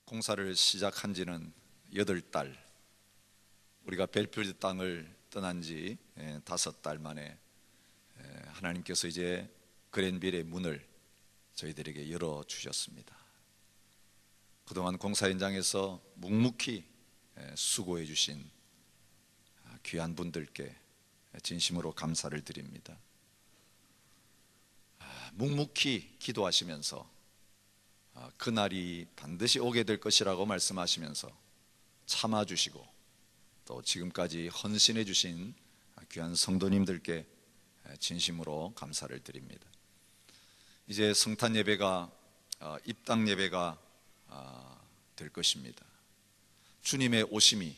공사를 시작한 지는 8달, 우리가 벨필드 땅을 떠난 지 5달 만에 하나님께서 이제 그랜빌의 문을 저희들에게 열어주셨습니다. 그동안 공사 현장에서 묵묵히 수고해 주신 귀한 분들께 진심으로 감사를 드립니다. 묵묵히 기도하시면서 그날이 반드시 오게 될 것이라고 말씀하시면서 참아주시고 또 지금까지 헌신해 주신 귀한 성도님들께 진심으로 감사를 드립니다. 이제 성탄 예배가 입당 예배가 될 것입니다. 주님의 오심이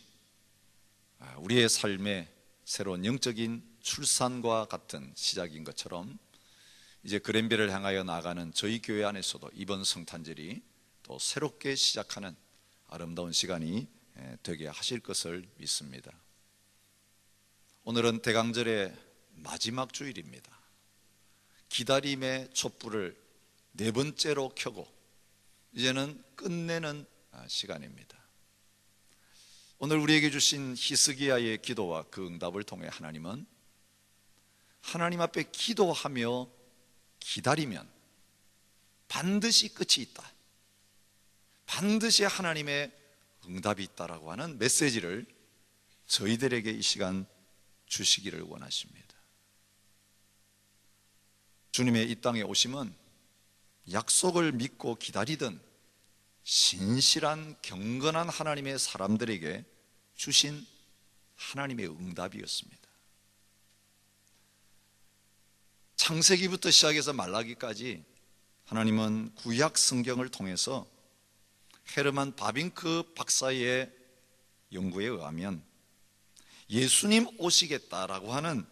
우리의 삶의 새로운 영적인 출산과 같은 시작인 것처럼 이제 그랜빌을 향하여 나아가는 저희 교회 안에서도 이번 성탄절이 또 새롭게 시작하는 아름다운 시간이 되게 하실 것을 믿습니다. 오늘은 대강절의 마지막 주일입니다. 기다림의 촛불을 4번째로 켜고 이제는 끝내는 시간입니다. 오늘 우리에게 주신 히스기야의 기도와 그 응답을 통해 하나님은 하나님 앞에 기도하며 기다리면 반드시 끝이 있다, 반드시 하나님의 응답이 있다라고 하는 메시지를 저희들에게 이 시간 주시기를 원하십니다. 주님의 이 땅에 오심은 약속을 믿고 기다리던 신실한 경건한 하나님의 사람들에게 주신 하나님의 응답이었습니다. 창세기부터 시작해서 말라기까지 하나님은 구약 성경을 통해서 헤르만 바빙크 박사의 연구에 의하면 예수님 오시겠다라고 하는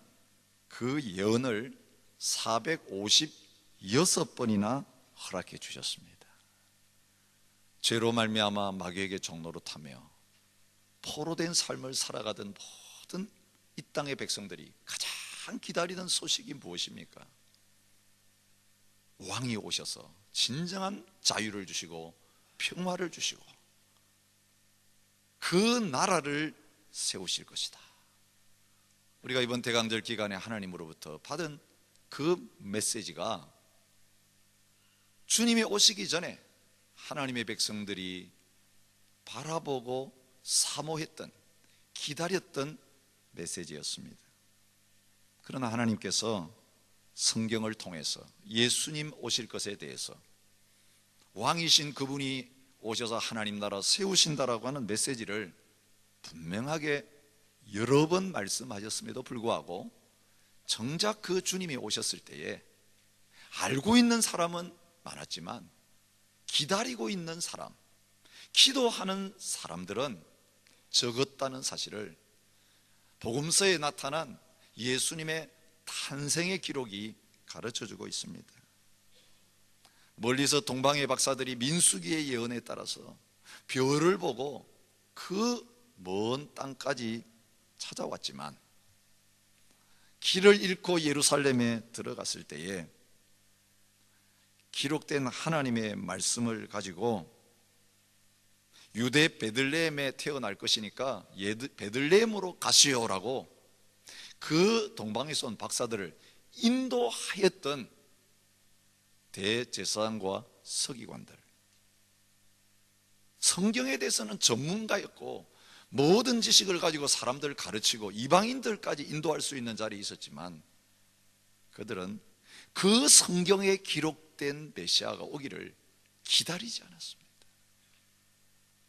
그 예언을 456번이나 허락해 주셨습니다. 죄로 말미암아 마귀에게 종노릇하며 포로된 삶을 살아가던 모든 이 땅의 백성들이 가장 기다리던 소식이 무엇입니까? 왕이 오셔서 진정한 자유를 주시고 평화를 주시고 그 나라를 세우실 것이다. 우리가 이번 대강절 기간에 하나님으로부터 받은 그 메시지가 주님이 오시기 전에 하나님의 백성들이 바라보고 사모했던, 기다렸던 메시지였습니다. 그러나 하나님께서 성경을 통해서 예수님 오실 것에 대해서 왕이신 그분이 오셔서 하나님 나라 세우신다라고 하는 메시지를 분명하게 여러 번 말씀하셨음에도 불구하고 정작 그 주님이 오셨을 때에 알고 있는 사람은 많았지만 기다리고 있는 사람, 기도하는 사람들은 적었다는 사실을 복음서에 나타난 예수님의 탄생의 기록이 가르쳐주고 있습니다. 멀리서 동방의 박사들이 민수기의 예언에 따라서 별을 보고 그 먼 땅까지 찾아왔지만 길을 잃고 예루살렘에 들어갔을 때에 기록된 하나님의 말씀을 가지고 유대 베들레헴에 태어날 것이니까 베들레헴으로 가시오라고 그 동방에서 온 박사들을 인도하였던 대제사장과 서기관들, 성경에 대해서는 전문가였고 모든 지식을 가지고 사람들을 가르치고 이방인들까지 인도할 수 있는 자리에 있었지만 그들은 그 성경에 기록된 메시아가 오기를 기다리지 않았습니다.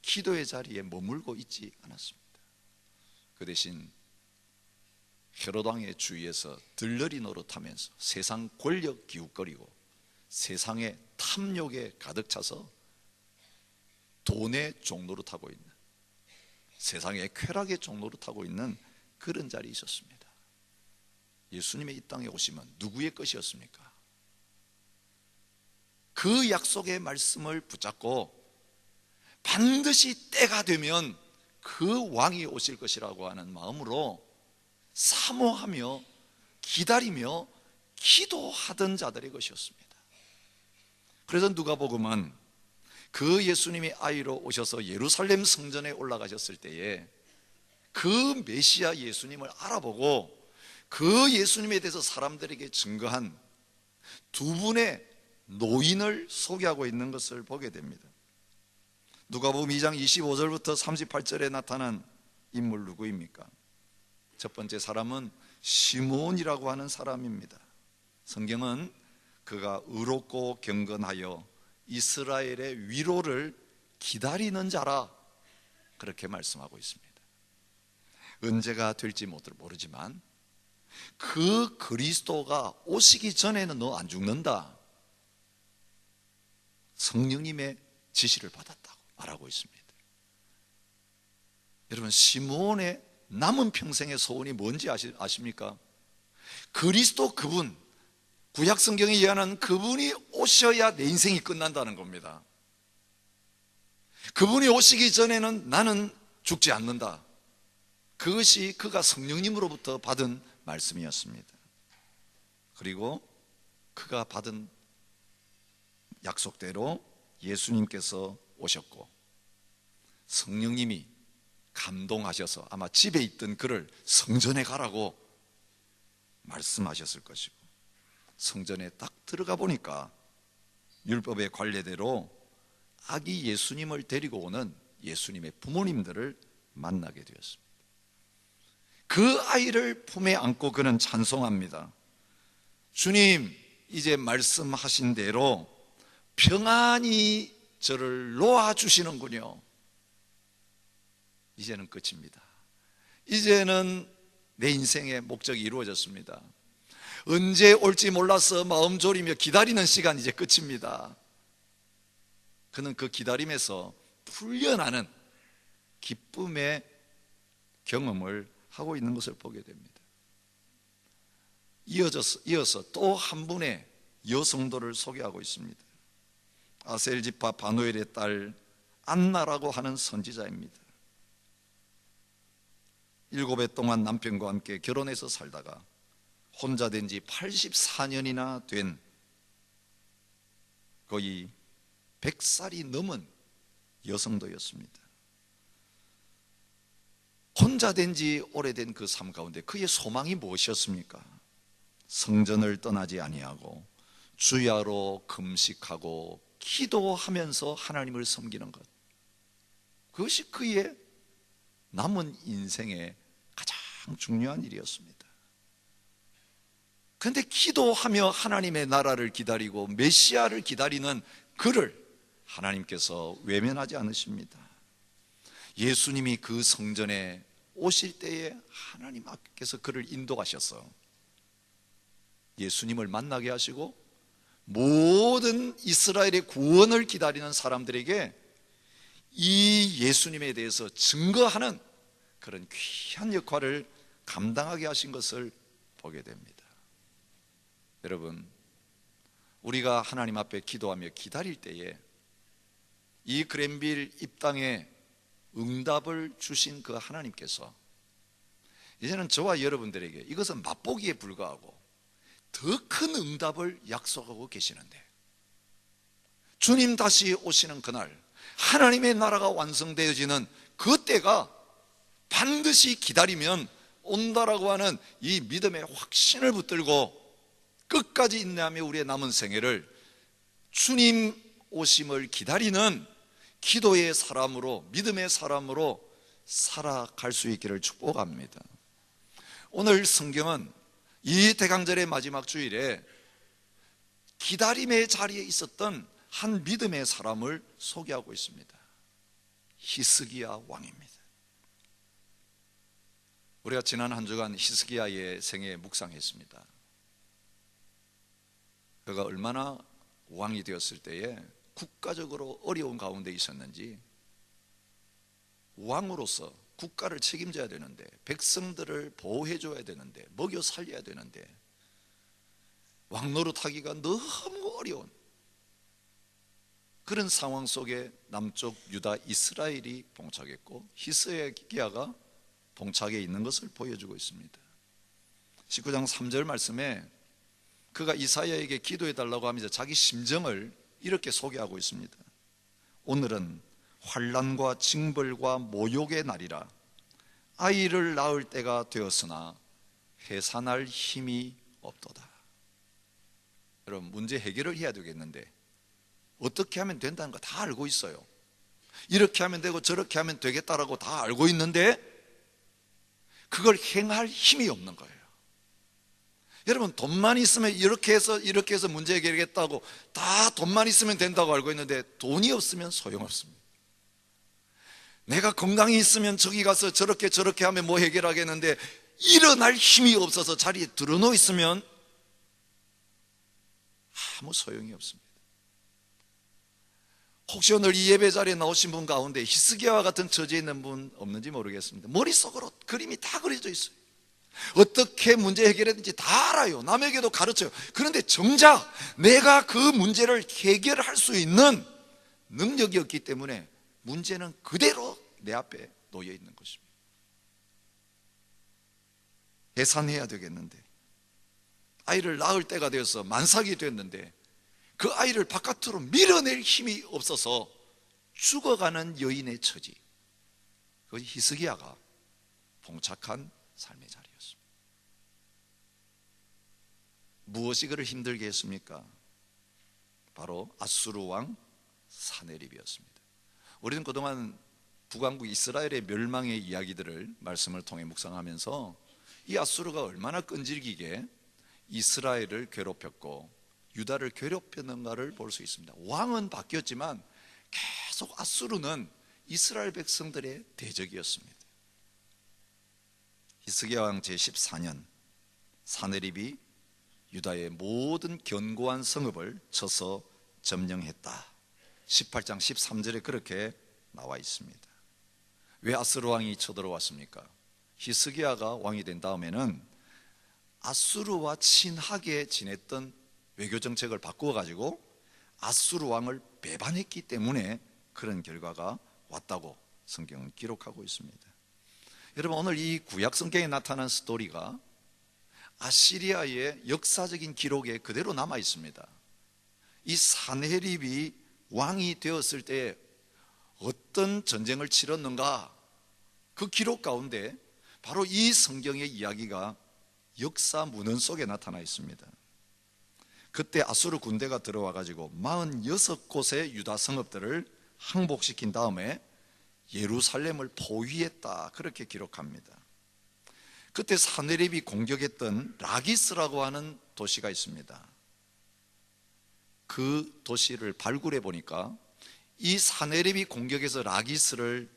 기도의 자리에 머물고 있지 않았습니다. 그 대신 헤롯 왕의 주위에서 들러리 노릇하면서 세상 권력 기웃거리고 세상의 탐욕에 가득 차서 돈의 종노릇하고 있는, 세상의 쾌락의 종노릇하고 있는 그런 자리에 있었습니다. 예수님의 이 땅에 오시면 누구의 것이었습니까? 그 약속의 말씀을 붙잡고 반드시 때가 되면 그 왕이 오실 것이라고 하는 마음으로 사모하며 기다리며 기도하던 자들의 것이었습니다. 그래서 누가복음은 그 예수님이 아이로 오셔서 예루살렘 성전에 올라가셨을 때에 그 메시아 예수님을 알아보고 그 예수님에 대해서 사람들에게 증거한 두 분의 노인을 소개하고 있는 것을 보게 됩니다. 누가복음 2장 25절부터 38절에 나타난 인물 누구입니까? 첫 번째 사람은 시므온이라고 하는 사람입니다. 성경은 그가 의롭고 경건하여 이스라엘의 위로를 기다리는 자라 그렇게 말씀하고 있습니다. 언제가 될지 모르지만 그 그리스도가 오시기 전에는 너 안 죽는다, 성령님의 지시를 받았다고 말하고 있습니다. 여러분, 시므온의 남은 평생의 소원이 뭔지 아십니까? 그리스도 그분, 구약 성경에 예언한 그분이 오셔야 내 인생이 끝난다는 겁니다. 그분이 오시기 전에는 나는 죽지 않는다. 그것이 그가 성령님으로부터 받은 말씀이었습니다. 그리고 그가 받은 약속대로 예수님께서 오셨고 성령님이 감동하셔서 아마 집에 있던 그를 성전에 가라고 말씀하셨을 것이고, 성전에 딱 들어가 보니까 율법의 관례대로 아기 예수님을 데리고 오는 예수님의 부모님들을 만나게 되었습니다. 그 아이를 품에 안고 그는 찬송합니다. 주님, 이제 말씀하신 대로 평안히 저를 놓아주시는군요. 이제는 끝입니다. 이제는 내 인생의 목적이 이루어졌습니다. 언제 올지 몰라서 마음 졸이며 기다리는 시간 이제 끝입니다. 그는 그 기다림에서 풀려나는 기쁨의 경험을 하고 있는 것을 보게 됩니다. 이어서 또 한 분의 여성도를 소개하고 있습니다. 아셀 지파 바누엘의 딸 안나라고 하는 선지자입니다. 7해 동안 남편과 함께 결혼해서 살다가 혼자 된 지 84년이나 된 거의 100살이 넘은 여성도였습니다. 혼자 된 지 오래된 그 삶 가운데 그의 소망이 무엇이었습니까? 성전을 떠나지 아니하고 주야로 금식하고 기도하면서 하나님을 섬기는 것, 그것이 그의 남은 인생의 가장 중요한 일이었습니다. 그런데 기도하며 하나님의 나라를 기다리고 메시아를 기다리는 그를 하나님께서 외면하지 않으십니다. 예수님이 그 성전에 오실 때에 하나님께서 그를 인도하셔서 예수님을 만나게 하시고 모든 이스라엘의 구원을 기다리는 사람들에게 이 예수님에 대해서 증거하는 그런 귀한 역할을 감당하게 하신 것을 보게 됩니다. 여러분, 우리가 하나님 앞에 기도하며 기다릴 때에 이 그랜빌 입당에 응답을 주신 그 하나님께서 이제는 저와 여러분들에게 이것은 맛보기에 불과하고 더 큰 응답을 약속하고 계시는데, 주님 다시 오시는 그날 하나님의 나라가 완성되어지는 그 때가 반드시 기다리면 온다라고 하는 이 믿음의 확신을 붙들고 끝까지 인내하며 우리의 남은 생애를 주님 오심을 기다리는 기도의 사람으로, 믿음의 사람으로 살아갈 수 있기를 축복합니다. 오늘 성경은 이 대강절의 마지막 주일에 기다림의 자리에 있었던 한 믿음의 사람을 소개하고 있습니다. 히스기야 왕입니다. 우리가 지난 한 주간 히스기야의 생애 묵상했습니다. 그가 얼마나 왕이 되었을 때에 국가적으로 어려운 가운데 있었는지, 왕으로서 국가를 책임져야 되는데, 백성들을 보호해줘야 되는데, 먹여 살려야 되는데 왕노릇하기가 너무 어려운 그런 상황 속에 남쪽 유다 이스라엘이 봉착했고 히스기야가 봉착해 있는 것을 보여주고 있습니다. 19장 3절 말씀에 그가 이사야에게 기도해 달라고 하면서 자기 심정을 이렇게 소개하고 있습니다. 오늘은 환난과 징벌과 모욕의 날이라. 아이를 낳을 때가 되었으나 해산할 힘이 없도다. 여러분, 문제 해결을 해야 되겠는데 어떻게 하면 된다는 거 다 알고 있어요. 이렇게 하면 되고 저렇게 하면 되겠다라고 다 알고 있는데 그걸 행할 힘이 없는 거예요. 여러분, 돈만 있으면 이렇게 해서 문제 해결하겠다고 다 돈만 있으면 된다고 알고 있는데 돈이 없으면 소용없습니다. 내가 건강이 있으면 저기 가서 저렇게 하면 뭐 해결하겠는데 일어날 힘이 없어서 자리에 들어놓여 있으면 아무 소용이 없습니다. 혹시 오늘 이 예배 자리에 나오신 분 가운데 히스기야와 같은 처지에 있는 분 없는지 모르겠습니다. 머릿속으로 그림이 다 그려져 있어요. 어떻게 문제 해결했는지 다 알아요. 남에게도 가르쳐요. 그런데 정작 내가 그 문제를 해결할 수 있는 능력이 없기 때문에 문제는 그대로 내 앞에 놓여 있는 것입니다. 계산해야 되겠는데, 아이를 낳을 때가 되어서 만삭이 됐는데 그 아이를 바깥으로 밀어낼 힘이 없어서 죽어가는 여인의 처지, 그것이 히스기야가 봉착한 삶의 자리였습니다. 무엇이 그를 힘들게 했습니까? 바로 아수르 왕 사네립이었습니다. 우리는 그동안 북왕국 이스라엘의 멸망의 이야기들을 말씀을 통해 묵상하면서 이 아수르가 얼마나 끈질기게 이스라엘을 괴롭혔고 유다를 괴롭혔는가를 볼 수 있습니다. 왕은 바뀌었지만 계속 아수르는 이스라엘 백성들의 대적이었습니다. 히스기야 왕 제14년 사네립이 유다의 모든 견고한 성읍을 쳐서 점령했다. 18장 13절에 그렇게 나와 있습니다. 왜 아수르 왕이 쳐들어왔습니까? 히스기야가 왕이 된 다음에는 아수르와 친하게 지냈던 외교 정책을 바꾸어 가지고 아수르 왕을 배반했기 때문에 그런 결과가 왔다고 성경은 기록하고 있습니다. 여러분, 오늘 이 구약 성경에 나타난 스토리가 아시리아의 역사적인 기록에 그대로 남아 있습니다. 이 사네립이 왕이 되었을 때 어떤 전쟁을 치렀는가, 그 기록 가운데 바로 이 성경의 이야기가 역사 문헌 속에 나타나 있습니다. 그때 아수르 군대가 들어와 가지고 46곳의 유다 성읍들을 항복시킨 다음에 예루살렘을 포위했다, 그렇게 기록합니다. 그때 사네립이 공격했던 라기스라고 하는 도시가 있습니다. 그 도시를 발굴해 보니까 이 사네립이 공격해서 라기스를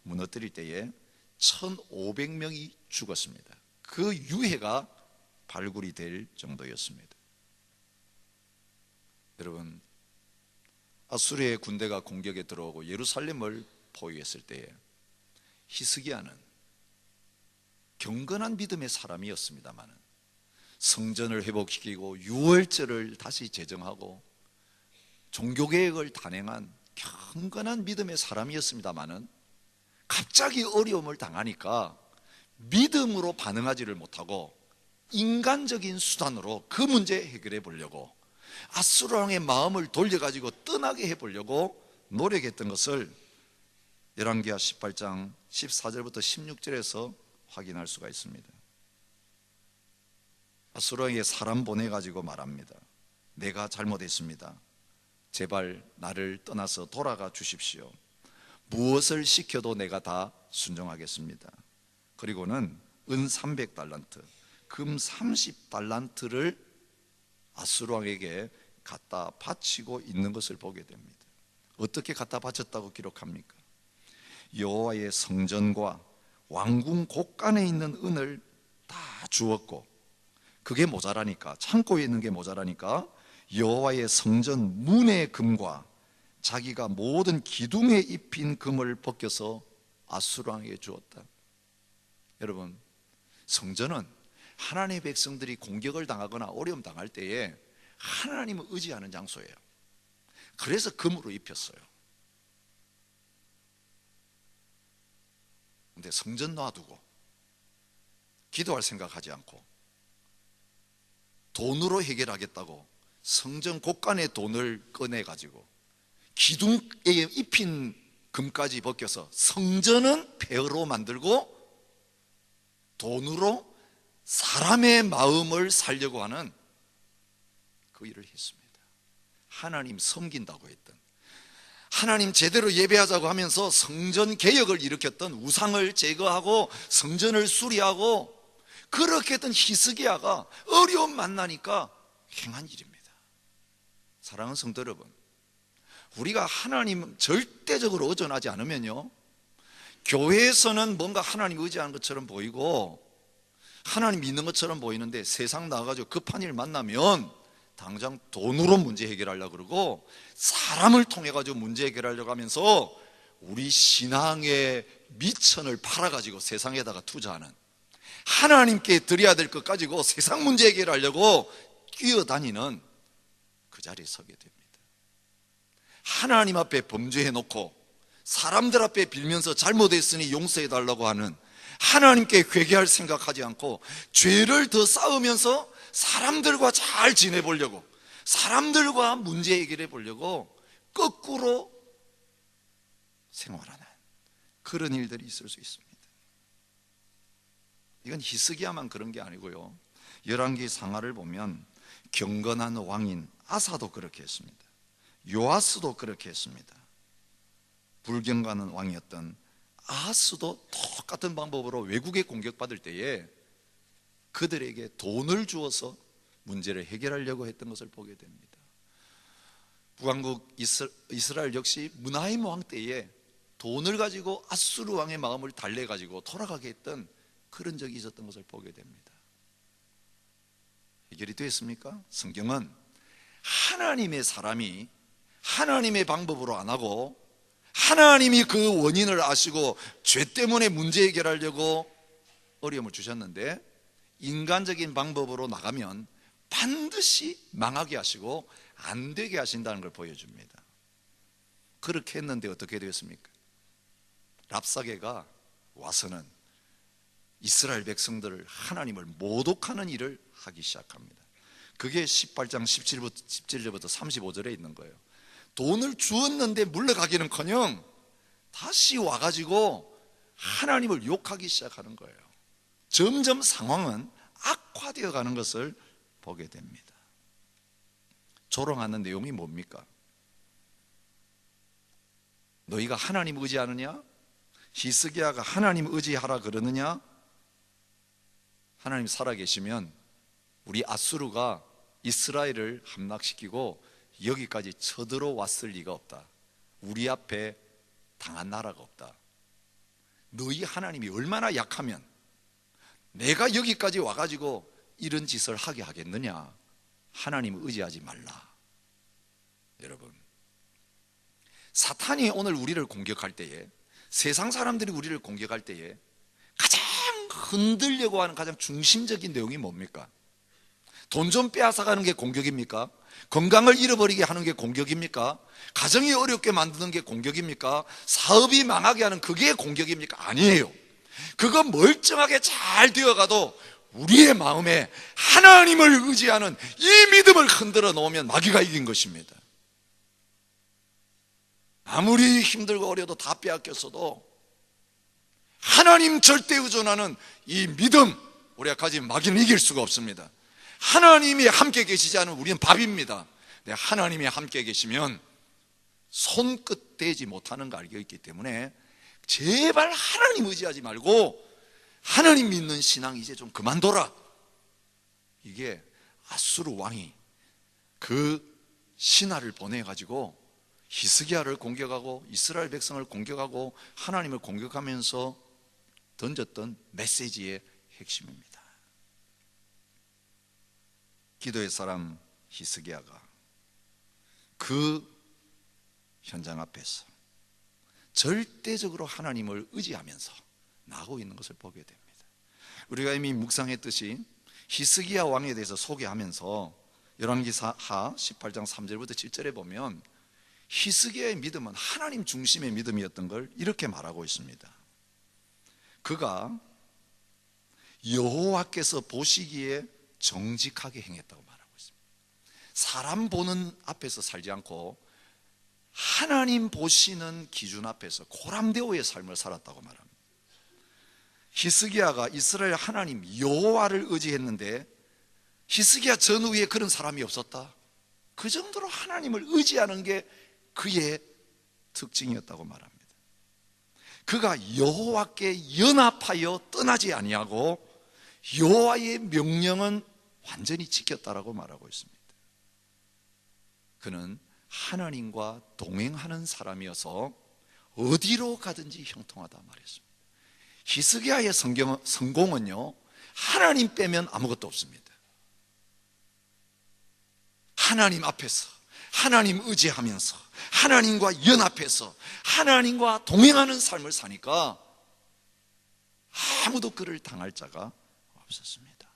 무너뜨릴 때에 1500명이 죽었습니다. 그 유해가 발굴이 될 정도였습니다. 여러분, 아수르의 군대가 공격에 들어오고 예루살렘을 포위했을 때에 히스기야는 경건한 믿음의 사람이었습니다만 성전을 회복시키고 유월절을 다시 제정하고 종교개혁을 단행한 경건한 믿음의 사람이었습니다만 갑자기 어려움을 당하니까 믿음으로 반응하지를 못하고 인간적인 수단으로 그 문제 해결해 보려고 아수르 왕의 마음을 돌려가지고 떠나게 해보려고 노력했던 것을 열왕기하 18장 14절부터 16절에서 확인할 수가 있습니다. 아수르 왕에게 사람 보내가지고 말합니다. 내가 잘못했습니다. 제발 나를 떠나서 돌아가 주십시오. 무엇을 시켜도 내가 다 순종하겠습니다. 그리고는 은 300달란트, 금 30달란트를 아수르 왕에게 갖다 바치고 있는 것을 보게 됩니다. 어떻게 갖다 바쳤다고 기록합니까? 여호와의 성전과 왕궁 곳간에 있는 은을 다 주었고, 그게 모자라니까, 창고에 있는 게 모자라니까 여호와의 성전 문의 금과 자기가 모든 기둥에 입힌 금을 벗겨서 아수르 왕에게 주었다. 여러분, 성전은 하나님의 백성들이 공격을 당하거나 어려움 당할 때에 하나님을 의지하는 장소예요. 그래서 금으로 입혔어요. 근데 성전 놔두고 기도할 생각하지 않고 돈으로 해결하겠다고 성전 곳간의 돈을 꺼내가지고 기둥에 입힌 금까지 벗겨서 성전은 폐허로 만들고 돈으로 사람의 마음을 살려고 하는 그 일을 했습니다. 하나님 섬긴다고 했던, 하나님 제대로 예배하자고 하면서 성전 개혁을 일으켰던, 우상을 제거하고 성전을 수리하고 그렇게 했던 히스기야가 어려움 만나니까 행한 일입니다. 사랑하는 성도 여러분, 우리가 하나님 절대적으로 의존하지 않으면요, 교회에서는 뭔가 하나님 의지하는 것처럼 보이고 하나님 믿는 것처럼 보이는데, 세상 나가가지고 급한 일 만나면 당장 돈으로 문제 해결하려고 그러고 사람을 통해 가지고 문제 해결하려고 하면서 우리 신앙의 미천을 팔아가지고 세상에다가 투자하는, 하나님께 드려야 될 것 가지고 세상 문제 해결하려고 뛰어다니는 그 자리에 서게 됩니다. 하나님 앞에 범죄해놓고 사람들 앞에 빌면서 잘못했으니 용서해달라고 하는, 하나님께 회개할 생각하지 않고 죄를 더 쌓으면서 사람들과 잘 지내보려고, 사람들과 문제 해결해 보려고 거꾸로 생활하는 그런 일들이 있을 수 있습니다. 이건 히스기야만 그런 게 아니고요, 열왕기 상하를 보면 경건한 왕인 아사도 그렇게 했습니다. 요아스도 그렇게 했습니다. 불경건한 왕이었던 아하스도 똑같은 방법으로 외국에 공격받을 때에 그들에게 돈을 주어서 문제를 해결하려고 했던 것을 보게 됩니다. 북왕국 이스라엘 역시 므나임 왕 때에 돈을 가지고 아수르 왕의 마음을 달래가지고 돌아가게 했던 그런 적이 있었던 것을 보게 됩니다. 해결이 됐습니까? 성경은 하나님의 사람이 하나님의 방법으로 안 하고, 하나님이 그 원인을 아시고 죄 때문에 문제 해결하려고 어려움을 주셨는데, 인간적인 방법으로 나가면 반드시 망하게 하시고 안 되게 하신다는 걸 보여줍니다. 그렇게 했는데 어떻게 되었습니까? 랍사게가 와서는 이스라엘 백성들을, 하나님을 모독하는 일을 하기 시작합니다. 그게 18장 17절부터 35절에 있는 거예요. 돈을 주었는데 물러가기는커녕 다시 와가지고 하나님을 욕하기 시작하는 거예요. 점점 상황은 악화되어 가는 것을 보게 됩니다. 조롱하는 내용이 뭡니까? 너희가 하나님 의지하느냐? 히스기야가 하나님 의지하라 그러느냐? 하나님 살아계시면 우리 아수르가 이스라엘을 함락시키고 여기까지 쳐들어왔을 리가 없다. 우리 앞에 당한 나라가 없다. 너희 하나님이 얼마나 약하면 내가 여기까지 와가지고 이런 짓을 하게 하겠느냐? 하나님을 의지하지 말라. 여러분, 사탄이 오늘 우리를 공격할 때에, 세상 사람들이 우리를 공격할 때에 가장 흔들려고 하는 가장 중심적인 내용이 뭡니까? 돈 좀 빼앗아가는 게 공격입니까? 건강을 잃어버리게 하는 게 공격입니까? 가정이 어렵게 만드는 게 공격입니까? 사업이 망하게 하는 그게 공격입니까? 아니에요. 그거 멀쩡하게 잘 되어가도 우리의 마음에 하나님을 의지하는 이 믿음을 흔들어 놓으면 마귀가 이긴 것입니다. 아무리 힘들고 어려도 다 빼앗겼어도 하나님 절대 의존하는 이 믿음, 우리가 가진 마귀는 이길 수가 없습니다. 하나님이 함께 계시지 않으면 우리는 밥입니다. 근데 하나님이 함께 계시면 손끝 대지 못하는 거 알고 있기 때문에 제발 하나님 의지하지 말고 하나님 믿는 신앙 이제 좀 그만둬라. 이게 아수르 왕이 그 신하를 보내가지고 히스기야를 공격하고 이스라엘 백성을 공격하고 하나님을 공격하면서 던졌던 메시지의 핵심입니다. 기도의 사람 히스기야가 그 현장 앞에서 절대적으로 하나님을 의지하면서 나가고 있는 것을 보게 됩니다. 우리가 이미 묵상했듯이 히스기야 왕에 대해서 소개하면서 열왕기하 18장 3절부터 7절에 보면 히스기야의 믿음은 하나님 중심의 믿음이었던 걸 이렇게 말하고 있습니다. 그가 여호와께서 보시기에 정직하게 행했다고 말하고 있습니다. 사람 보는 앞에서 살지 않고 하나님 보시는 기준 앞에서 고람되오의 삶을 살았다고 말합니다. 히스기야가 이스라엘 하나님 여호와를 의지했는데 히스기야 전후에 그런 사람이 없었다. 그 정도로 하나님을 의지하는 게 그의 특징이었다고 말합니다. 그가 여호와께 연합하여 떠나지 아니하고 여호와의 명령은 완전히 지켰다라고 말하고 있습니다. 그는 하나님과 동행하는 사람이어서 어디로 가든지 형통하다 말했습니다. 히스기야의 성공은요, 하나님 빼면 아무것도 없습니다. 하나님 앞에서, 하나님 의지하면서, 하나님과 연합해서 하나님과 동행하는 삶을 사니까 아무도 그를 당할 자가 없었습니다.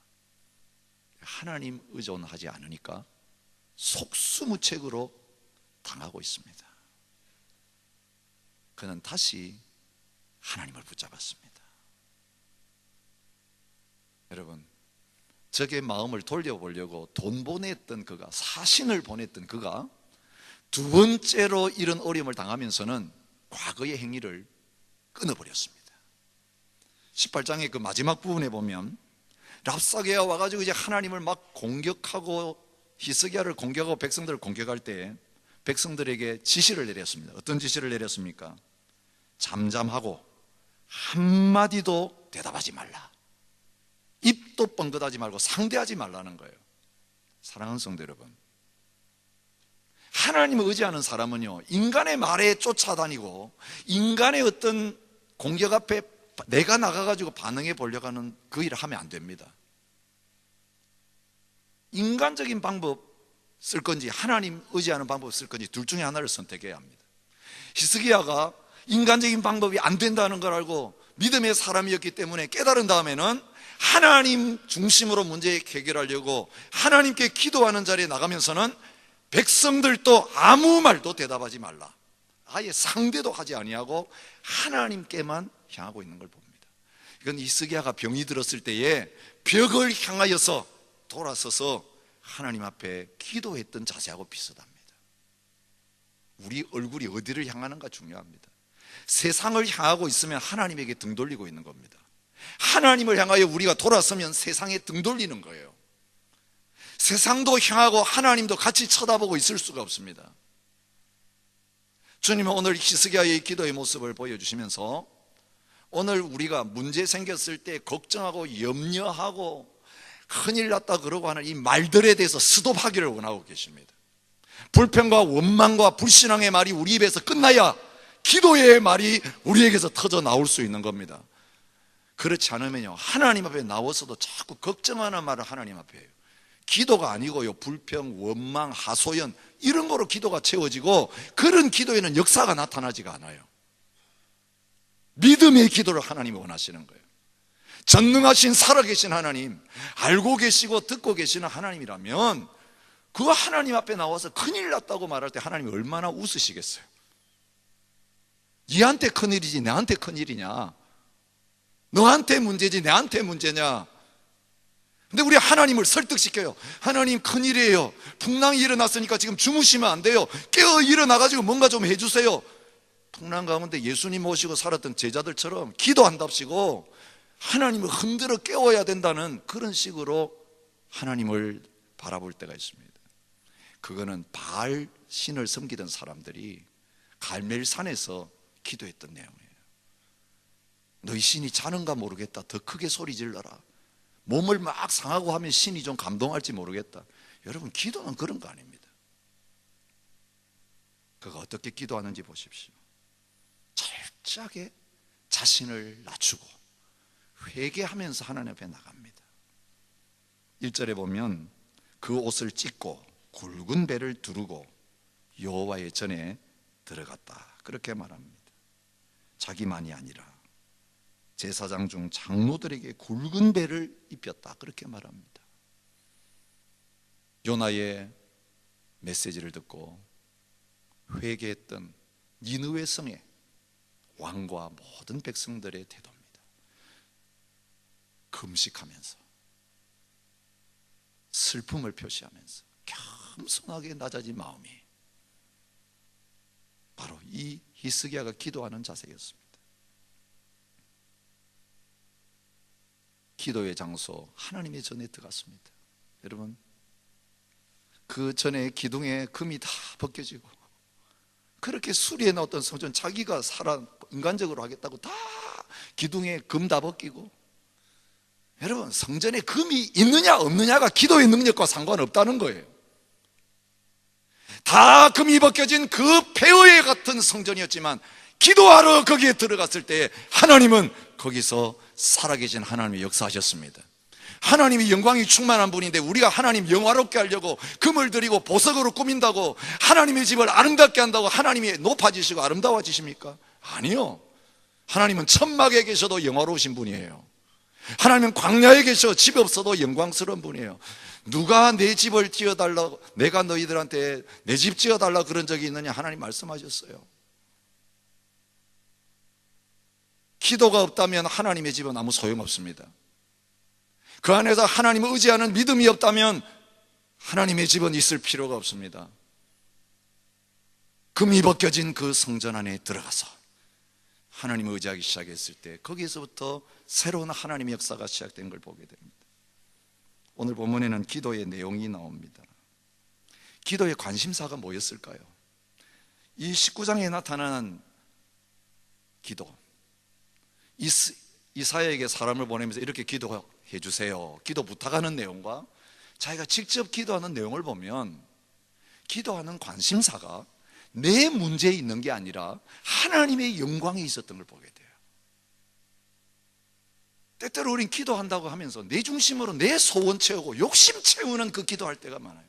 하나님 의존하지 않으니까 속수무책으로 당하고 있습니다. 그는 다시 하나님을 붙잡았습니다. 여러분, 적의 마음을 돌려보려고 돈 보냈던 그가, 사신을 보냈던 그가 두 번째로 이런 어려움을 당하면서는 과거의 행위를 끊어버렸습니다. 18장의 그 마지막 부분에 보면 랍사게가 와가지고 이제 하나님을 막 공격하고 히스기야를 공격하고 백성들을 공격할 때 백성들에게 지시를 내렸습니다. 어떤 지시를 내렸습니까? 잠잠하고 한마디도 대답하지 말라. 입도 뻥긋하지 말고 상대하지 말라는 거예요. 사랑하는 성도 여러분, 하나님을 의지하는 사람은요, 인간의 말에 쫓아다니고 인간의 어떤 공격 앞에 내가 나가가지고 반응해 보려고 하는 그 일을 하면 안 됩니다. 인간적인 방법 쓸 건지 하나님 의지하는 방법 쓸 건지 둘 중에 하나를 선택해야 합니다. 히스기야가 인간적인 방법이 안 된다는 걸 알고 믿음의 사람이었기 때문에 깨달은 다음에는 하나님 중심으로 문제 해결하려고 하나님께 기도하는 자리에 나가면서는 백성들도 아무 말도 대답하지 말라, 아예 상대도 하지 아니하고 하나님께만 향하고 있는 걸 봅니다. 이건 히스기야가 병이 들었을 때에 벽을 향하여서 돌아서서 하나님 앞에 기도했던 자세하고 비슷합니다. 우리 얼굴이 어디를 향하는가 중요합니다. 세상을 향하고 있으면 하나님에게 등 돌리고 있는 겁니다. 하나님을 향하여 우리가 돌아서면 세상에 등 돌리는 거예요. 세상도 향하고 하나님도 같이 쳐다보고 있을 수가 없습니다. 주님은 오늘 히스기야의 기도의 모습을 보여주시면서 오늘 우리가 문제 생겼을 때 걱정하고 염려하고 큰일 났다 그러고 하는 이 말들에 대해서 스톱하기를 원하고 계십니다. 불평과 원망과 불신앙의 말이 우리 입에서 끝나야 기도의 말이 우리에게서 터져 나올 수 있는 겁니다. 그렇지 않으면요, 하나님 앞에 나와서도 자꾸 걱정하는 말을 하나님 앞에 해요. 기도가 아니고요, 불평, 원망, 하소연 이런 거로 기도가 채워지고 그런 기도에는 역사가 나타나지가 않아요. 믿음의 기도를 하나님이 원하시는 거예요. 전능하신 살아계신 하나님, 알고 계시고 듣고 계시는 하나님이라면 그 하나님 앞에 나와서 큰일 났다고 말할 때 하나님이 얼마나 웃으시겠어요. 니한테 큰일이지 내한테 큰일이냐, 너한테 문제지 내한테 문제냐. 근데 우리 하나님을 설득시켜요. 하나님 큰일이에요. 풍랑이 일어났으니까 지금 주무시면 안 돼요. 깨어 일어나가지고 뭔가 좀 해주세요. 풍랑 가운데 예수님 모시고 살았던 제자들처럼 기도한답시고 하나님을 흔들어 깨워야 된다는 그런 식으로 하나님을 바라볼 때가 있습니다. 그거는 바알 신을 섬기던 사람들이 갈멜산에서 기도했던 내용이에요. 너희 신이 자는가 모르겠다, 더 크게 소리 질러라. 몸을 막 상하고 하면 신이 좀 감동할지 모르겠다. 여러분, 기도는 그런 거 아닙니다. 그가 어떻게 기도하는지 보십시오. 철저하게 자신을 낮추고 회개하면서 하나님 앞에 나갑니다. 1절에 보면 그 옷을 찢고 굵은 배를 두르고 여호와의 전에 들어갔다, 그렇게 말합니다. 자기만이 아니라 제사장 중 장로들에게 굵은 배를 입혔다, 그렇게 말합니다. 요나의 메시지를 듣고 회개했던 니느웨 성의 왕과 모든 백성들의 태도입니다. 금식하면서 슬픔을 표시하면서 겸손하게 낮아진 마음이 바로 이 히스기야가 기도하는 자세였습니다. 기도의 장소, 하나님의 전에 들어갔습니다. 여러분, 그 전에 기둥에 금이 다 벗겨지고 그렇게 수리해 놓았던 성전, 자기가 인간적으로 하겠다고 다 기둥에 금 다 벗기고, 여러분, 성전에 금이 있느냐 없느냐가 기도의 능력과 상관없다는 거예요. 다 금이 벗겨진 그 폐허의 같은 성전이었지만 기도하러 거기에 들어갔을 때 하나님은 거기서 살아계신 하나님이 역사하셨습니다. 하나님이 영광이 충만한 분인데 우리가 하나님 영화롭게 하려고 금을 들이고 보석으로 꾸민다고 하나님의 집을 아름답게 한다고 하나님이 높아지시고 아름다워지십니까? 아니요. 하나님은 천막에 계셔도 영화로우신 분이에요. 하나님은 광야에 계셔 집이 없어도 영광스러운 분이에요. 누가 내 집을 지어달라고, 내가 너희들한테 내 집 지어달라고 그런 적이 있느냐? 하나님 말씀하셨어요. 기도가 없다면 하나님의 집은 아무 소용없습니다. 그 안에서 하나님을 의지하는 믿음이 없다면 하나님의 집은 있을 필요가 없습니다. 금이 벗겨진 그 성전 안에 들어가서 하나님을 의지하기 시작했을 때 거기에서부터 새로운 하나님의 역사가 시작된 걸 보게 됩니다. 오늘 본문에는 기도의 내용이 나옵니다. 기도의 관심사가 뭐였을까요? 이 19장에 나타나는 기도, 이사야에게 사람을 보내면서 이렇게 기도해 주세요, 기도 부탁하는 내용과 자기가 직접 기도하는 내용을 보면 기도하는 관심사가 내 문제에 있는 게 아니라 하나님의 영광에 있었던 걸 보게 돼요. 때때로 우린 기도한다고 하면서 내 중심으로 내 소원 채우고 욕심 채우는 그 기도할 때가 많아요.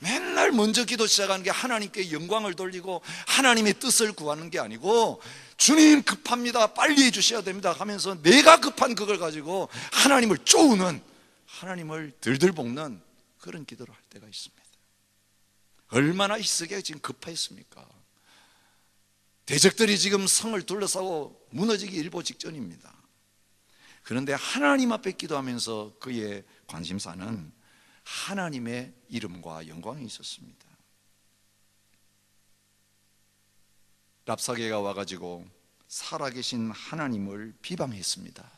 맨날 먼저 기도 시작하는 게 하나님께 영광을 돌리고 하나님의 뜻을 구하는 게 아니고, 주님 급합니다, 빨리 해주셔야 됩니다 하면서 내가 급한 그걸 가지고 하나님을 쪼우는, 하나님을 들들 볶는 그런 기도를 할 때가 있습니다. 얼마나 히스기야가 지금 급했습니까? 대적들이 지금 성을 둘러싸고 무너지기 일보 직전입니다. 그런데 하나님 앞에 기도하면서 그의 관심사는 하나님의 이름과 영광이 있었습니다. 랍사게가 와가지고 살아계신 하나님을 비방했습니다.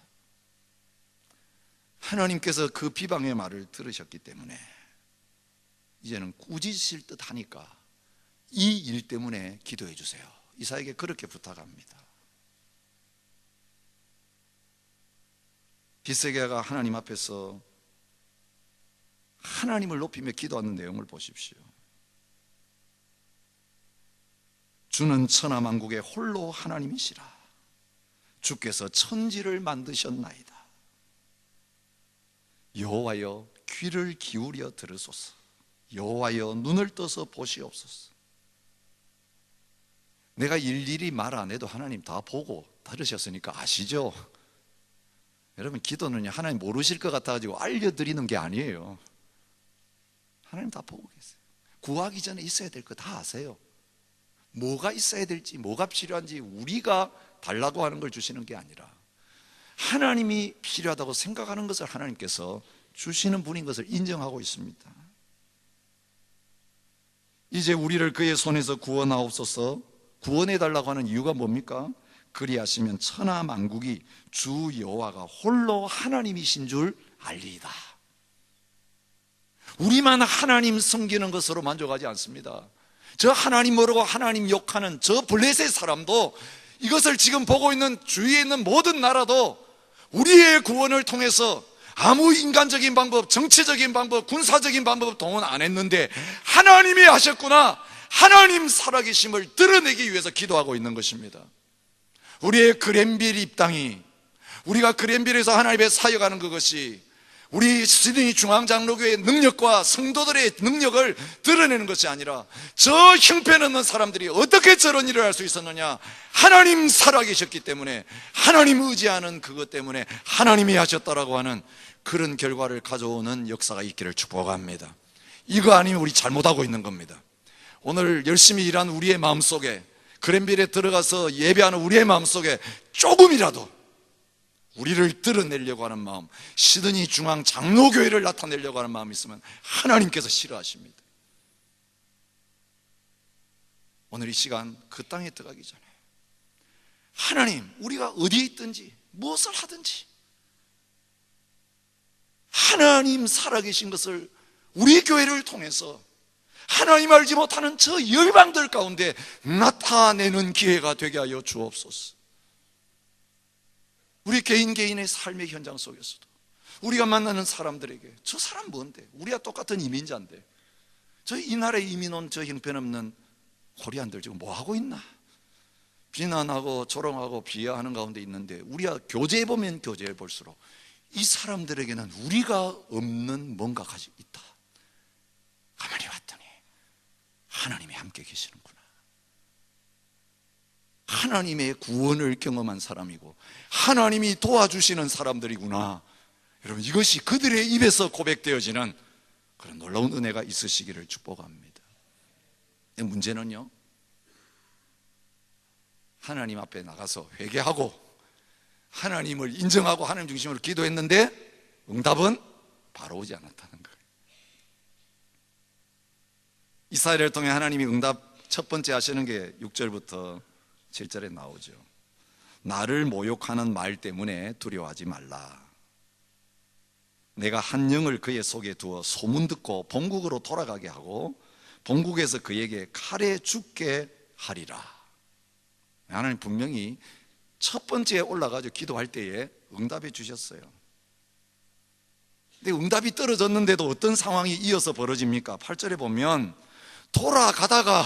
하나님께서 그 비방의 말을 들으셨기 때문에 이제는 꾸짖으실 듯 하니까 이 일 때문에 기도해 주세요, 이사야에게 그렇게 부탁합니다. 히스기야가 하나님 앞에서 하나님을 높이며 기도하는 내용을 보십시오. 주는 천하만국의 홀로 하나님이시라. 주께서 천지를 만드셨나이다. 여호와여 귀를 기울여 들으소서. 여호와여 눈을 떠서 보시옵소서. 내가 일일이 말 안 해도 하나님 다 보고 들으셨으니까 아시죠? 여러분, 기도는요, 하나님 모르실 것 같아가지고 알려드리는 게 아니에요. 하나님 다 보고 계세요. 구하기 전에 있어야 될 거 다 아세요. 뭐가 있어야 될지, 뭐가 필요한지 우리가 달라고 하는 걸 주시는 게 아니라 하나님이 필요하다고 생각하는 것을 하나님께서 주시는 분인 것을 인정하고 있습니다. 이제 우리를 그의 손에서 구원하옵소서. 구원해달라고 하는 이유가 뭡니까? 그리하시면 천하 만국이 주 여호와가 홀로 하나님이신 줄 알리이다. 우리만 하나님 섬기는 것으로 만족하지 않습니다. 저 하나님 모르고 하나님 욕하는 저 블레셋 사람도, 이것을 지금 보고 있는 주위에 있는 모든 나라도 우리의 구원을 통해서 아무 인간적인 방법, 정치적인 방법, 군사적인 방법 동원 안 했는데 하나님이 하셨구나, 하나님 살아계심을 드러내기 위해서 기도하고 있는 것입니다. 우리의 그랜빌 입당이, 우리가 그랜빌에서 하나님의 사역하는 그것이 우리 시드니 중앙장로교회의 능력과 성도들의 능력을 드러내는 것이 아니라 저 형편없는 사람들이 어떻게 저런 일을 할 수 있었느냐, 하나님 살아계셨기 때문에, 하나님 의지하는 그것 때문에 하나님이 하셨다라고 하는 그런 결과를 가져오는 역사가 있기를 축복합니다. 이거 아니면 우리 잘못하고 있는 겁니다. 오늘 열심히 일한 우리의 마음속에, 그랜빌에 들어가서 예배하는 우리의 마음속에 조금이라도 우리를 드러내려고 하는 마음, 시드니 중앙 장로교회를 나타내려고 하는 마음이 있으면 하나님께서 싫어하십니다. 오늘 이 시간 그 땅에 들어가기 전에 하나님, 우리가 어디에 있든지 무엇을 하든지 하나님 살아계신 것을 우리 교회를 통해서 하나님 알지 못하는 저 열방들 가운데 나타내는 기회가 되게 하여 주옵소서. 우리 개인의 삶의 현장 속에서도 우리가 만나는 사람들에게 저 사람 뭔데? 우리가 똑같은 이민자인데 저 이 나라에 이민 온 저 형편없는 코리안들 지금 뭐하고 있나? 비난하고 조롱하고 비하하는 가운데 있는데 우리가 교제해보면 교제해볼수록 이 사람들에게는 우리가 없는 뭔가 가지고 있다. 가만히 봤더니 하나님이 함께 계시는구나. 하나님의 구원을 경험한 사람이고 하나님이 도와주시는 사람들이구나. 여러분, 이것이 그들의 입에서 고백되어지는 그런 놀라운 은혜가 있으시기를 축복합니다. 문제는요, 하나님 앞에 나가서 회개하고 하나님을 인정하고 하나님 중심으로 기도했는데 응답은 바로 오지 않았다는 거예요. 이스라엘을 통해 하나님이 응답 첫 번째 하시는 게 6절부터 7절에 나오죠. 나를 모욕하는 말 때문에 두려워하지 말라. 내가 한 영을 그의 속에 두어 소문 듣고 본국으로 돌아가게 하고 본국에서 그에게 칼에 죽게 하리라. 하나님 분명히 첫 번째에 올라가서 기도할 때에 응답해 주셨어요. 근데 응답이 떨어졌는데도 어떤 상황이 이어서 벌어집니까? 8절에 보면 돌아가다가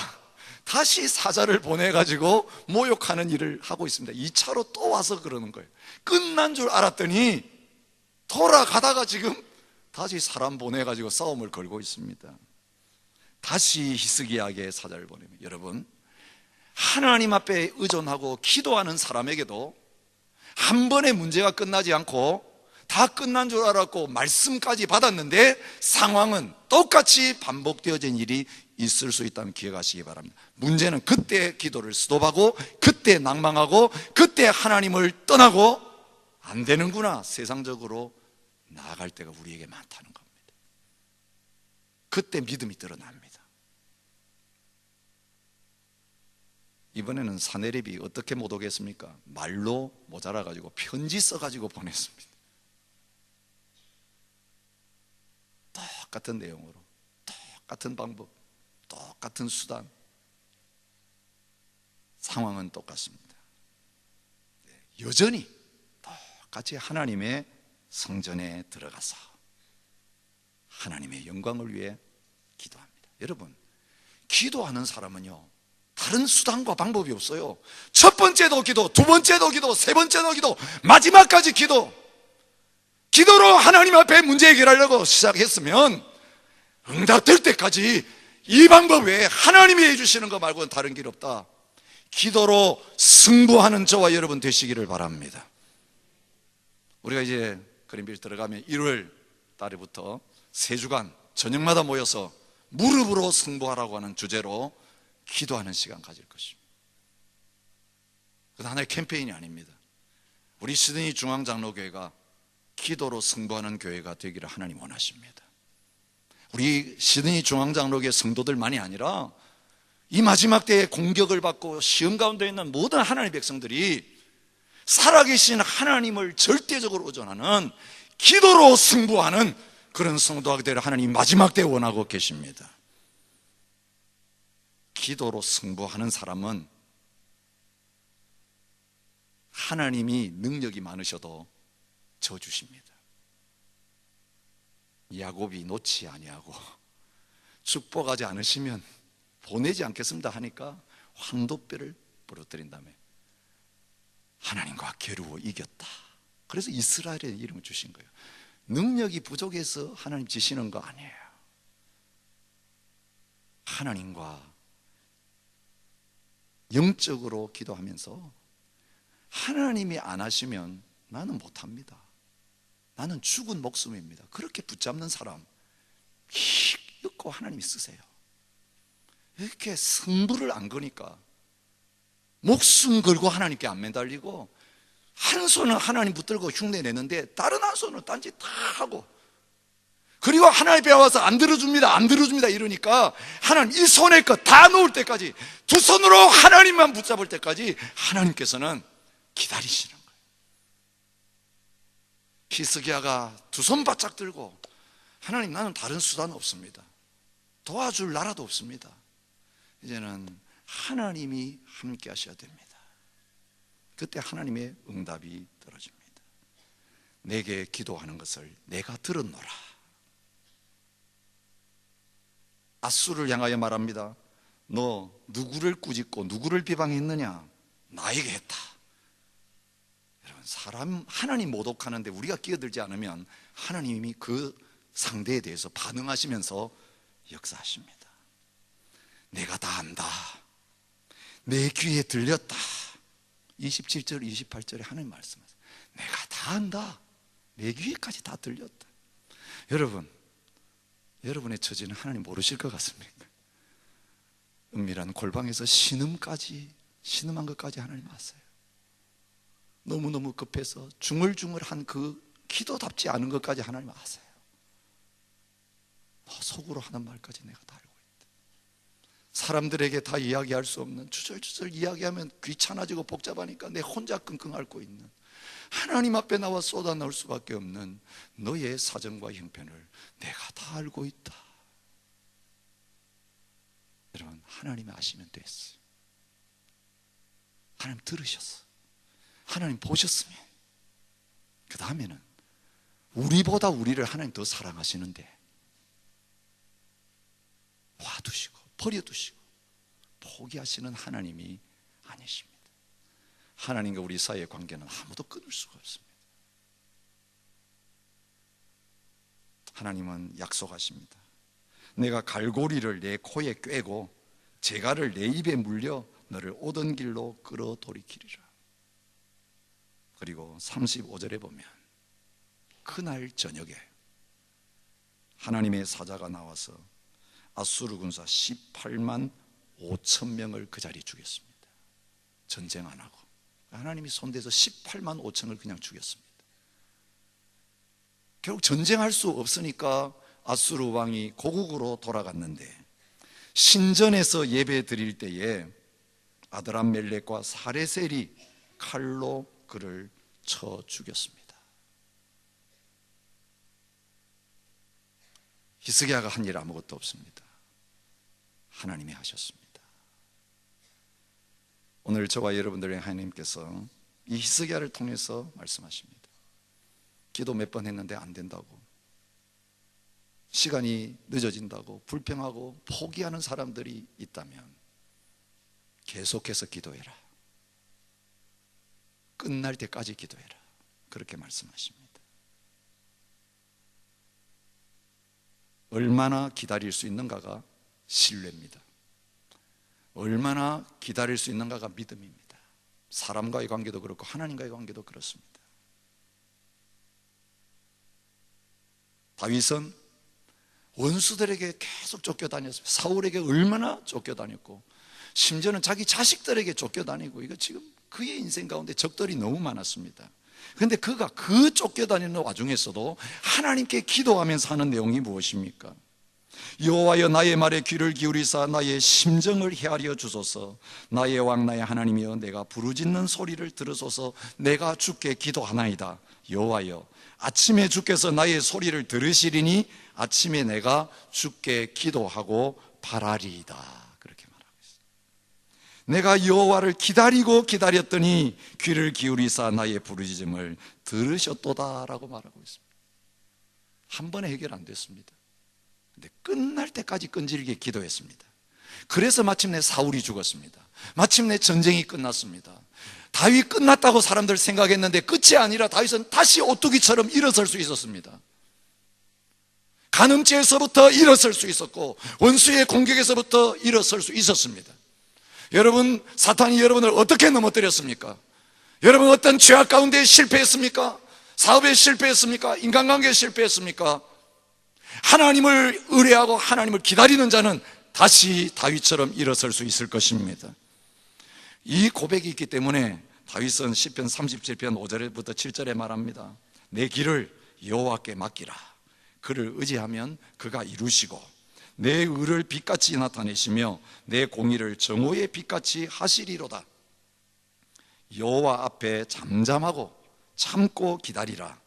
다시 사자를 보내가지고 모욕하는 일을 하고 있습니다. 2차로 또 와서 그러는 거예요. 끝난 줄 알았더니 돌아가다가 지금 다시 사람 보내가지고 싸움을 걸고 있습니다. 다시 히스기야에게 사자를 보내면, 여러분, 하나님 앞에 의존하고 기도하는 사람에게도 한 번의 문제가 끝나지 않고 다 끝난 줄 알았고 말씀까지 받았는데 상황은 똑같이 반복되어진 일이 있을 수 있다는 기억하시기 바랍니다. 문제는 그때 기도를 스톱하고 그때 낭망하고 그때 하나님을 떠나고 안 되는구나, 세상적으로 나아갈 때가 우리에게 많다는 겁니다. 그때 믿음이 드러납니다. 이번에는 사내립이 어떻게 못 오겠습니까? 말로 모자라가지고 편지 써가지고 보냈습니다. 똑같은 내용으로, 똑같은 방법, 똑같은 수단, 상황은 똑같습니다. 여전히 똑같이 하나님의 성전에 들어가서 하나님의 영광을 위해 기도합니다. 여러분, 기도하는 사람은요, 다른 수단과 방법이 없어요. 첫 번째도 기도, 두 번째도 기도, 세 번째도 기도, 마지막까지 기도. 기도로 하나님 앞에 문제 해결하려고 시작했으면 응답될 때까지 이 방법 외에 하나님이 해주시는 거 말고는 다른 길 없다. 기도로 승부하는 저와 여러분 되시기를 바랍니다. 우리가 이제 그린빌 들어가면 1월 달에부터 3주간 저녁마다 모여서 무릎으로 승부하라고 하는 주제로 기도하는 시간 가질 것입니다. 그건 하나의 캠페인이 아닙니다. 우리 시드니 중앙장로교회가 기도로 승부하는 교회가 되기를 하나님 원하십니다. 우리 시드니 중앙장로교회 성도들만이 아니라 이 마지막 때에 공격을 받고 시험 가운데 있는 모든 하나님의 백성들이 살아계신 하나님을 절대적으로 의존하는 기도로 승부하는 그런 성도가 되기를 하나님 마지막 때에 원하고 계십니다. 기도로 승부하는 사람은 하나님이 능력이 많으셔도 져주십니다. 야곱이 놓지 아니하고 축복하지 않으시면 보내지 않겠습니다 하니까 황도뼈를 부러뜨린 다음에 하나님과 겨루어 이겼다. 그래서 이스라엘의 이름을 주신 거예요. 능력이 부족해서 하나님 지시는 거 아니에요. 하나님과 영적으로 기도하면서 하나님이 안 하시면 나는 못합니다. 나는 죽은 목숨입니다. 그렇게 붙잡는 사람 힘있고 하나님이 쓰세요. 이렇게 승부를 안 거니까 목숨 걸고 하나님께 안 매달리고 한 손은 하나님 붙들고 흉내 내는데 다른 한 손은 딴짓 다 하고 그리고 하나님 앞에 와서 안 들어줍니다, 안 들어줍니다 이러니까 하나님 이 손에 것 다 놓을 때까지, 두 손으로 하나님만 붙잡을 때까지 하나님께서는 기다리시는 거예요. 히스기야가 두 손 바짝 들고, 하나님, 나는 다른 수단 없습니다, 도와줄 나라도 없습니다, 이제는 하나님이 함께 하셔야 됩니다. 그때 하나님의 응답이 떨어집니다. 내게 기도하는 것을 내가 들었노라. 앗수를 향하여 말합니다. 너 누구를 꾸짖고 누구를 비방했느냐? 나에게 했다. 여러분, 사람 하나님 모독하는데 우리가 끼어들지 않으면 하나님이 그 상대에 대해서 반응하시면서 역사하십니다. 내가 다 안다, 내 귀에 들렸다. 27절 28절에 하나님 말씀하세요. 내가 다 안다, 내 귀에까지 다 들렸다. 여러분, 여러분의 처지는 하나님 모르실 것 같습니까? 은밀한 골방에서 신음한 것까지 하나님 아세요. 너무너무 급해서 중얼중얼한 그 기도답지 않은 것까지 하나님 아세요. 속으로 하는 말까지 내가 다 알고 있다. 사람들에게 다 이야기할 수 없는, 주절주절 이야기하면 귀찮아지고 복잡하니까 내 혼자 끙끙 앓고 있는, 하나님 앞에 나와 쏟아 넣을 수밖에 없는 너의 사정과 형편을 내가 다 알고 있다. 여러분, 하나님이 아시면 됐어요. 하나님 들으셨어, 하나님 보셨으면, 그 다음에는 우리보다 우리를 하나님 더 사랑하시는데 놔두시고 버려두시고 포기하시는 하나님이 아니십니다. 하나님과 우리 사이의 관계는 아무도 끊을 수가 없습니다. 하나님은 약속하십니다. 내가 갈고리를 내 코에 꿰고 재갈을 내 입에 물려 너를 오던 길로 끌어 돌이키리라. 그리고 35절에 보면 그날 저녁에 하나님의 사자가 나와서 앗수르 군사 18만 5천 명을 그 자리에 죽였습니다. 전쟁 안 하고 하나님이 손대서 18만 5천을 그냥 죽였습니다. 결국 전쟁할 수 없으니까 앗수르 왕이 고국으로 돌아갔는데, 신전에서 예배 드릴 때에 아드람멜렉과 사레셀이 칼로 그를 쳐 죽였습니다. 히스기야가 한 일 아무것도 없습니다. 하나님이 하셨습니다. 오늘 저와 여러분들의 하나님께서 이 히스기야를 통해서 말씀하십니다. 기도 몇 번 했는데 안 된다고, 시간이 늦어진다고 불평하고 포기하는 사람들이 있다면 계속해서 기도해라. 끝날 때까지 기도해라. 그렇게 말씀하십니다. 얼마나 기다릴 수 있는가가 신뢰입니다. 얼마나 기다릴 수 있는가가 믿음입니다. 사람과의 관계도 그렇고 하나님과의 관계도 그렇습니다. 다윗은 원수들에게 계속 쫓겨다녔습니다. 사울에게 얼마나 쫓겨다녔고, 심지어는 자기 자식들에게 쫓겨다니고, 이거 지금 그의 인생 가운데 적들이 너무 많았습니다. 그런데 그가 그 쫓겨다니는 와중에서도 하나님께 기도하면서 하는 내용이 무엇입니까? 여호와여, 나의 말에 귀를 기울이사 나의 심정을 헤아려 주소서. 나의 왕 나의 하나님이여, 내가 부르짖는 소리를 들으소서. 내가 주께 기도하나이다. 여호와여, 아침에 주께서 나의 소리를 들으시리니 아침에 내가 주께 기도하고 바라리이다. 그렇게 말하고 있습니다. 내가 여호와를 기다리고 기다렸더니 귀를 기울이사 나의 부르짖음을 들으셨도다라고 말하고 있습니다. 한 번에 해결 안 됐습니다. 근데 끝날 때까지 끈질기게 기도했습니다. 그래서 마침내 사울이 죽었습니다. 마침내 전쟁이 끝났습니다. 다윗 끝났다고 사람들 생각했는데 끝이 아니라 다윗은 다시 오뚜기처럼 일어설 수 있었습니다. 간음죄에서부터 일어설 수 있었고 원수의 공격에서부터 일어설 수 있었습니다. 여러분, 사탄이 여러분을 어떻게 넘어뜨렸습니까? 여러분, 어떤 죄악 가운데 실패했습니까? 사업에 실패했습니까? 인간관계에 실패했습니까? 하나님을 의뢰하고 하나님을 기다리는 자는 다시 다윗처럼 일어설 수 있을 것입니다. 이 고백이 있기 때문에 다윗은 시편 37편 5절부터 7절에 말합니다. 내 길을 여호와께 맡기라. 그를 의지하면 그가 이루시고 내 의를 빛같이 나타내시며 내 공의를 정오의 빛같이 하시리로다. 여호와 앞에 잠잠하고 참고 기다리라.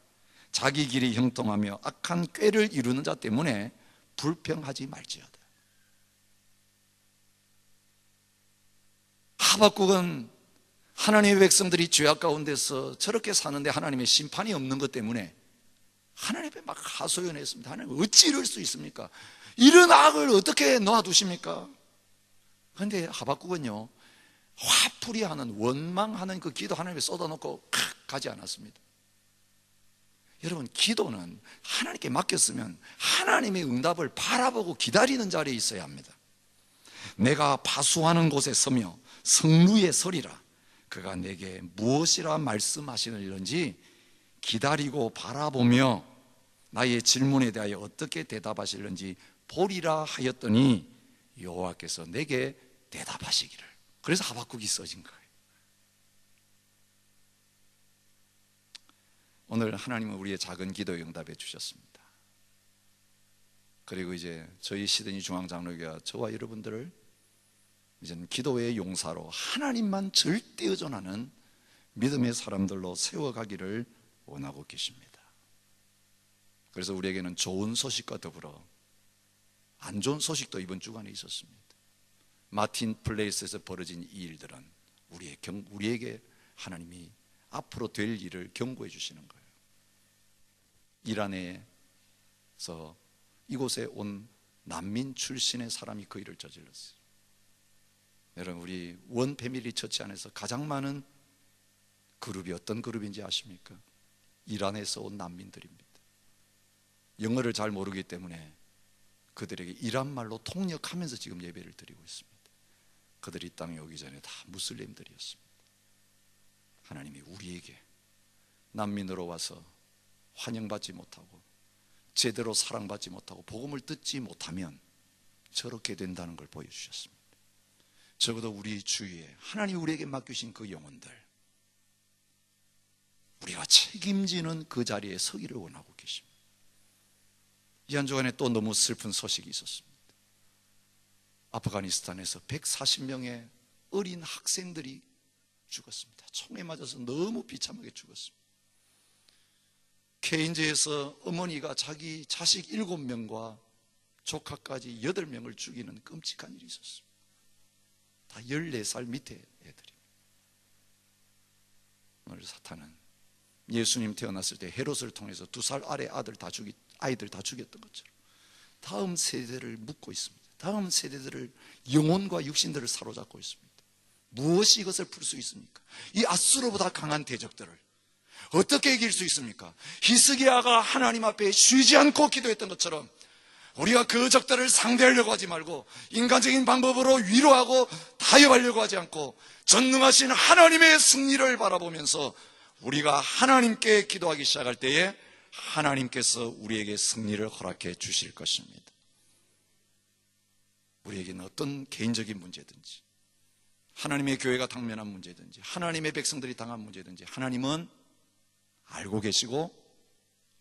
자기 길이 형통하며 악한 꾀를 이루는 자 때문에 불평하지 말지어다. 하박국은 하나님의 백성들이 죄악 가운데서 저렇게 사는데 하나님의 심판이 없는 것 때문에 하나님 앞에 막 하소연했습니다. 하나님 어찌 이럴 수 있습니까? 이런 악을 어떻게 놔두십니까? 그런데 하박국은요, 화풀이하는, 원망하는 그 기도 하나님에 쏟아놓고 가지 않았습니다. 여러분, 기도는 하나님께 맡겼으면 하나님의 응답을 바라보고 기다리는 자리에 있어야 합니다. 내가 파수하는 곳에 서며 성루에 서리라. 그가 내게 무엇이라 말씀하시는지 기다리고 바라보며 나의 질문에 대하여 어떻게 대답하시는지 보리라 하였더니 여호와께서 내게 대답하시기를. 그래서 하박국이 써진 거예요. 오늘 하나님은 우리의 작은 기도에 응답해 주셨습니다. 그리고 이제 저희 시드니 중앙장로교회가 저와 여러분들을 이제는 기도의 용사로 하나님만 절대 의존하는 믿음의 사람들로 세워가기를 원하고 계십니다. 그래서 우리에게는 좋은 소식과 더불어 안 좋은 소식도 이번 주간에 있었습니다. 마틴 플레이스에서 벌어진 이 일들은 우리에게 하나님이 앞으로 될 일을 경고해 주시는 거예요. 이란에서 이곳에 온 난민 출신의 사람이 그 일을 저질렀어요. 여러분, 우리 원 패밀리 처치 안에서 가장 많은 그룹이 어떤 그룹인지 아십니까? 이란에서 온 난민들입니다. 영어를 잘 모르기 때문에 그들에게 이란 말로 통역하면서 지금 예배를 드리고 있습니다. 그들이 이 땅에 오기 전에 다 무슬림들이었습니다. 하나님이 우리에게 난민으로 와서 환영받지 못하고 제대로 사랑받지 못하고 복음을 듣지 못하면 저렇게 된다는 걸 보여주셨습니다. 적어도 우리 주위에 하나님 우리에게 맡기신 그 영혼들, 우리가 책임지는 그 자리에 서기를 원하고 계십니다. 이 한 주간에 또 너무 슬픈 소식이 있었습니다. 아프가니스탄에서 140명의 어린 학생들이 죽었습니다. 총에 맞아서 너무 비참하게 죽었습니다. 케인즈에서 어머니가 자기 자식 7명과 조카까지 8명을 죽이는 끔찍한 일이 있었습니다. 다 14살 밑에 애들입니다. 오늘 사탄은 예수님 태어났을 때 헤롯을 통해서 2살 아래 아이들 다 죽였던 것처럼 다음 세대를 묶고 있습니다. 다음 세대들을 영혼과 육신들을 사로잡고 있습니다. 무엇이 이것을 풀 수 있습니까? 이 아수르보다 강한 대적들을 어떻게 이길 수 있습니까? 히스기야가 하나님 앞에 쉬지 않고 기도했던 것처럼 우리가 그 적들을 상대하려고 하지 말고 인간적인 방법으로 위로하고 타협하려고 하지 않고 전능하신 하나님의 승리를 바라보면서 우리가 하나님께 기도하기 시작할 때에 하나님께서 우리에게 승리를 허락해 주실 것입니다. 우리에게는 어떤 개인적인 문제든지, 하나님의 교회가 당면한 문제든지, 하나님의 백성들이 당한 문제든지 하나님은 알고 계시고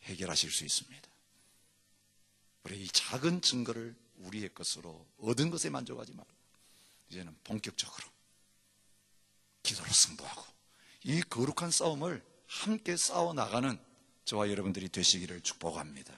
해결하실 수 있습니다. 우리 이 작은 증거를 우리의 것으로 얻은 것에 만족하지 말고 이제는 본격적으로 기도로 승부하고 이 거룩한 싸움을 함께 싸워나가는 저와 여러분들이 되시기를 축복합니다.